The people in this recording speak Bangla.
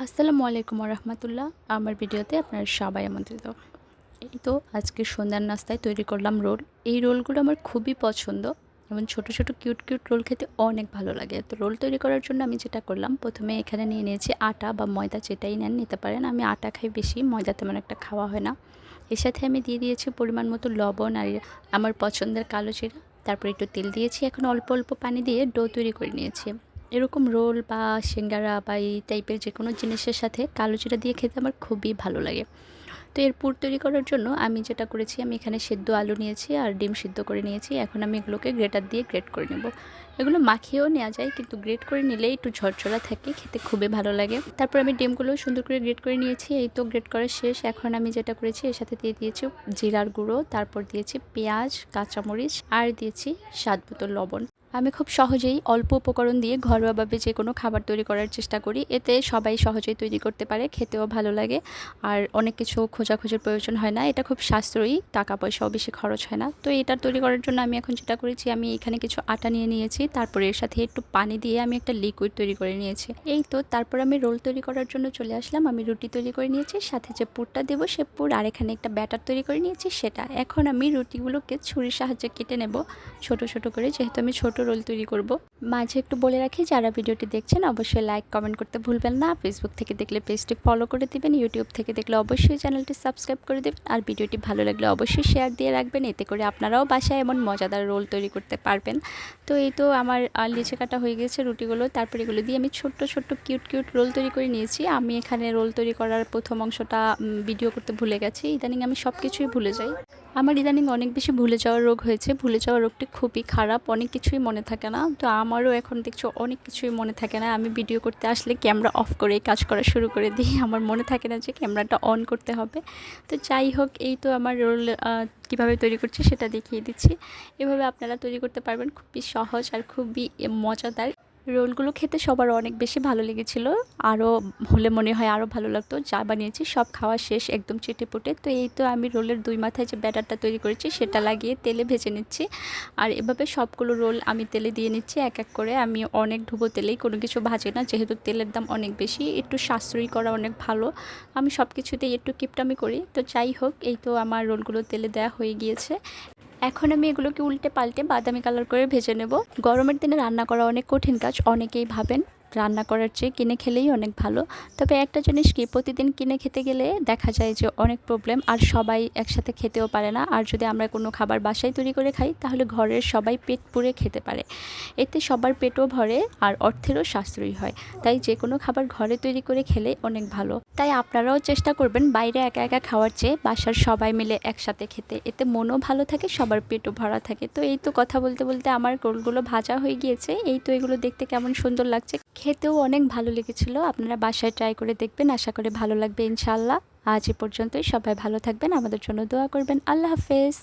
আসসালামু আলাইকুম রহমতুল্লাহ। আমার ভিডিওতে আপনারা সবাই আমন্ত্রিত। এই তো আজকে সন্ধ্যার নাস্তায় তৈরি করলাম রোল। এই রোলগুলো আমার খুবই পছন্দ এবং ছোট ছোট কিউট কিউট রোল খেতে অনেক ভালো লাগে। তো রোল তৈরি করার জন্য আমি যেটা করলাম, প্রথমে এখানে নিয়ে নিয়েছি আটা বা ময়দা, যেটাই নেন নিতে পারেন। আমি আটা খাই বেশি, ময়দা তেমন একটা খাওয়া হয় না। এর সাথে আমি দিয়ে দিয়েছি পরিমাণ মতো লবণ আর আমার পছন্দের কালো জিরা। তারপর একটু তেল দিয়েছি। এখন অল্প অল্প পানি দিয়ে ডো তৈরি করে নিয়েছি। এরকম রোল বা সিঙ্গারা বা এই টাইপের যে কোনো জিনিসের সাথে কালো জিরা দিয়ে খেতে আমার খুবই ভালো লাগে। তো এর পুর তৈরি করার জন্য আমি যেটা করেছি, আমি এখানে সেদ্ধ আলু নিয়েছি আর ডিম সিদ্ধ করে নিয়েছি। এখন আমি এগুলোকে গ্রেটার দিয়ে গ্রেট করে নেব। এগুলো মাখিয়েও নেওয়া যায়, কিন্তু গ্রেট করে নিলে একটু ঝরঝরা থাকে, খেতে খুবই ভালো লাগে। তারপর আমি ডিমগুলো সুন্দর করে গ্রেট করে নিয়েছি। এই তো গ্রেট করা শেষ। এখন আমি যেটা করেছি, এর সাথে দিয়ে দিয়েছি জিরার গুঁড়ো, তারপর দিয়েছি পেঁয়াজ, কাঁচামরিচ আর দিয়েছি স্বাদ মতো লবণ। আমি খুব সহজেই অল্প উপকরণ দিয়ে ঘরোয়াভাবে যে কোনো খাবার তৈরি করার চেষ্টা করি। এতে সবাই সহজেই তৈরি করতে পারে, খেতেও ভালো লাগে আর অনেক কিছু খোঁজাখুঁজির প্রয়োজন হয় না। এটা খুব সাশ্রয়ী, টাকা পয়সাও বেশি খরচ হয় না। তো এটা তৈরি করার জন্য আমি এখন যেটা করেছি, আমি এখানে কিছু আটা নিয়ে নিয়েছি। তারপরে এর সাথে একটু পানি দিয়ে আমি একটা লিকুইড তৈরি করে নিয়েছি। এই তো তারপর আমি রোল তৈরি করার জন্য চলে আসলাম। আমি রুটি তৈরি করে নিয়েছি, সাথে যে পুরটা দেবো সে পুর, আর এখানে একটা ব্যাটার তৈরি করে নিয়েছি সেটা। এখন আমি রুটিগুলোকে ছুরির সাহায্যে কেটে নেব ছোট ছোট করে, যেহেতু আমি ছোট রোল তৈরি করব। মাঝে একটু বলে রাখি, যারা ভিডিওটি দেখছেন অবশ্যই লাইক কমেন্ট করতে ভুলবেন না। ফেসবুক থেকে দেখলে পেজটি ফলো করে দিবেন, ইউটিউব থেকে দেখলে অবশ্যই চ্যানেলটি সাবস্ক্রাইব করে দেবেন, আর ভিডিওটি ভালো লাগলে অবশ্যই শেয়ার দিয়ে রাখবেন। এতে করে আপনারাও বাসায় এমন মজাদার রোল তৈরি করতে পারবেন। তো এই তো আমার লিচে কাটা হয়ে গেছে রুটিগুলো। তারপর এগুলো দিয়ে আমি ছোট্ট ছোট্ট কিউট কিউট রোল তৈরি করে নিয়েছি। আমি এখানে রোল তৈরি করার প্রথম অংশটা ভিডিও করতে ভুলে গেছি। ইদানিং আমি সব কিছুই ভুলে যাই। আমার ইদানিং অনেক বেশি ভুলে যাওয়ার রোগ হয়েছে। ভুলে যাওয়ার রোগটি খুবই খারাপ, অনেক কিছুই মনে থাকে না। তো আমারও এখন দেখছো অনেক কিছুই মনে থাকে না। আমি ভিডিও করতে আসলে ক্যামেরা অফ করে কাজ করা শুরু করে দিই। আমার মনে থাকে না যে ক্যামেরাটা অন করতে হবে। তো যাই হোক, এই তো আমার রোল কীভাবে তৈরি করছি সেটা দেখিয়ে দিচ্ছি। এভাবে আপনারা তৈরি করতে পারবেন, খুবই সহজ আর খুবই মজাদার। রোলগুলো খেতে সবার অনেক বেশি ভালো লেগেছিলো। আরও হলে মনে হয় আরও ভালো লাগতো। যা বানিয়েছি সব খাওয়া শেষ, একদম চেটেপুটে। তো এই তো আমি রোলের দুই মাথায় যে ব্যাটারটা তৈরি করেছি সেটা লাগিয়ে তেলে ভেজে নিচ্ছি। আর এভাবে সবগুলো রোল আমি তেলে দিয়ে নিচ্ছি এক এক করে। আমি অনেক ডুবো তেলেই কোনো কিছু ভাজি না, যেহেতু তেলের দাম অনেক বেশি। একটু সাশ্রয়ী করা অনেক ভালো। আমি সব কিছুতেই একটু কিপটামি করি। তো যাই হোক, এই তো আমার রোলগুলো তেলে দেওয়া হয়ে গিয়েছে। এখন আমি এগুলোকে উল্টে পাল্টে বাদামি কালার করে ভেজে নেব। গরমের দিনে রান্না করা অনেক কঠিন কাজ, অনেকেই ভাবেন রান্না করার চেয়ে কিনে খেলেই অনেক ভালো। তবে একটা জিনিস কি, প্রতিদিন কিনে খেতে গেলে দেখা যায় যে অনেক প্রবলেম, আর সবাই একসাথে খেতেও পারে না। আর যদি আমরা কোনো খাবার বাসায় তৈরি করে খাই, তাহলে ঘরের সবাই পেট পুরে খেতে পারে। এতে সবার পেটও ভরে আর অর্থেরও সাশ্রয়ী হয়। তাই যে কোনো খাবার ঘরে তৈরি করে খেলে অনেক ভালো। তাই আপনারাও চেষ্টা করবেন বাইরে একা একা খাওয়ার চেয়ে বাসার সবাই মিলে একসাথে খেতে। এতে মনও ভালো থাকে, সবার পেটও ভরা থাকে। তো এই তো কথা বলতে বলতে আমার রোলগুলো ভাজা হয়ে গিয়েছে। এই তো এগুলো দেখতে কেমন সুন্দর লাগছে, খেতেও অনেক ভালো লেগেছিল। আপনারা বাসায় ট্রাই করে দেখবেন, আশা করি ভালো লাগবে ইনশাআল্লাহ। আজ এ পর্যন্তই, সবাই ভালো থাকবেন, আমাদের জন্য দোয়া করবেন। আল্লাহ হাফেজ।